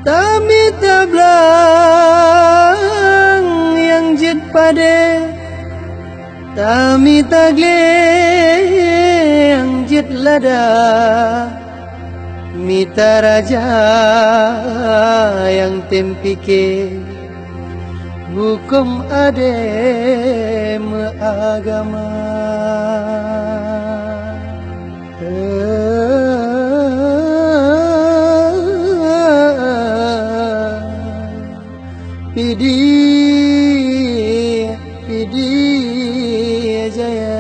Tami tablang yang jid pade, tami tagle yang jid lada, mita raja yang tempike, hukum ade agama. Pidi jaya.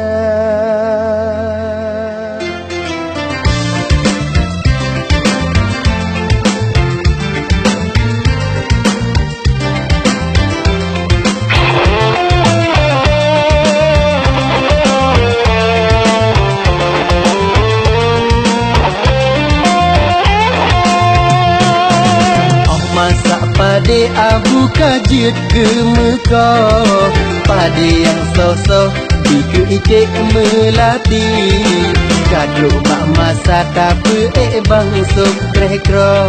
Pade abu kajit ke Mekah, pade yang sosok di ke icik melati, kaduk mak masa tapi bang sok krekro,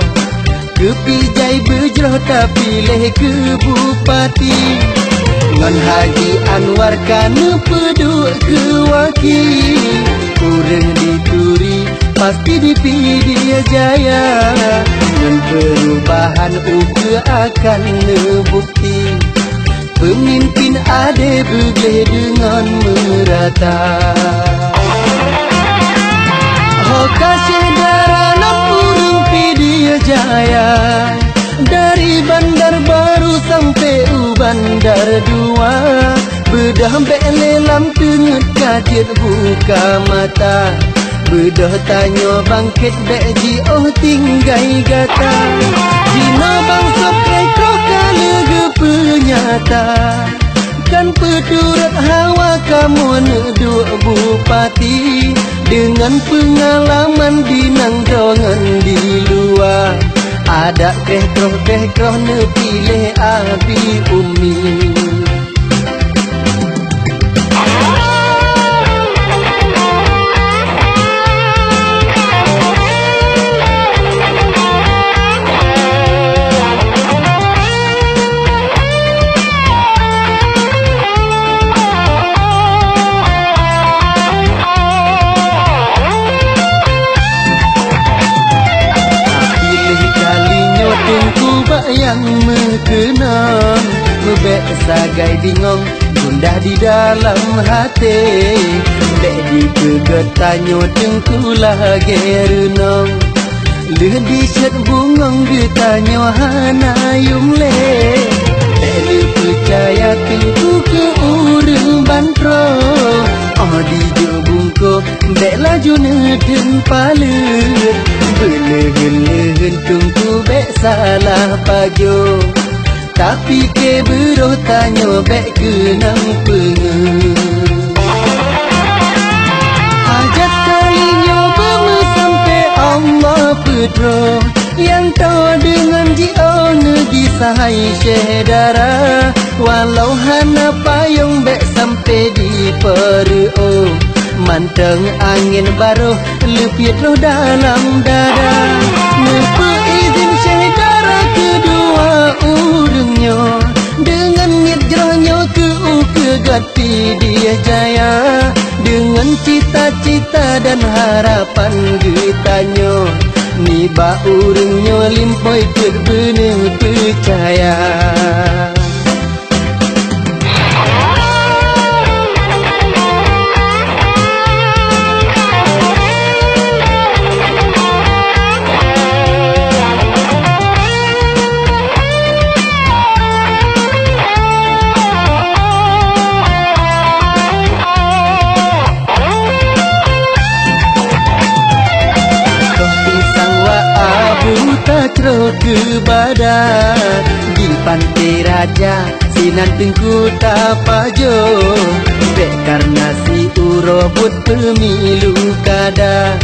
ke pijai berjroh tapi leh ke bupati, ngan Haji Anwar kana peduk ke wakil, kurang dituri pasti dipilih jaya, dan perubahan uke akan ngebukti, pemimpin ade begleh dengan merata. Hoka sedara nak urung Pidi Jaya, dari Bandar Baru sampai Bandar Dua, bedah belelam tenget kajet buka mata, bedah tanya bangkit beji oh tinggai gata, Cina bangsa krekro kalega penyata, kan peturat hawa kamu neduk bupati, dengan pengalaman di nangdongan di luar, ada krekro nepilih abi umi. Yang mengenang, mebek sagai bingung, gundah di dalam hati, dek dipegat tanyo tengkulah gerenong, leh diset bungong getanyo hanayum le, dek di percaya tengku ke urung bantro, oh di jebungko, dek laju neden palet, belegen tungku bek salah pajo, tapi ke beroh tanyo bek kenang pengen. Hajat kali nyoba sampai Allah pedro, yang tahu dengan jio negi sahai syedara, walau hana payung bek sampai di peruh, manteng angin baru lepit roh dalam dada, nepe izin syedara kedua urungnya, dengan niat jerohnya ke gati dia jaya, dengan cita-cita dan harapan getanya, niba urungnya limpoi terbenih percaya. Tacro ke badan di pantai raja, sinan tengku tapajo, bek karena si urobut pemilu kada,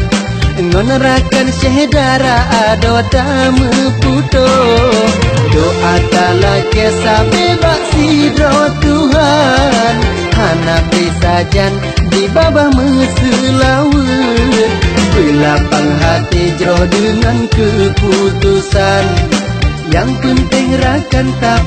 Ngonerakan syehdara ado tamu putus. Doa talake sabebak sidro Tuhan. Hanapi sajan di bawah meselawet. Berlapang hati jero dengan keputusan. Yang penting rakan tak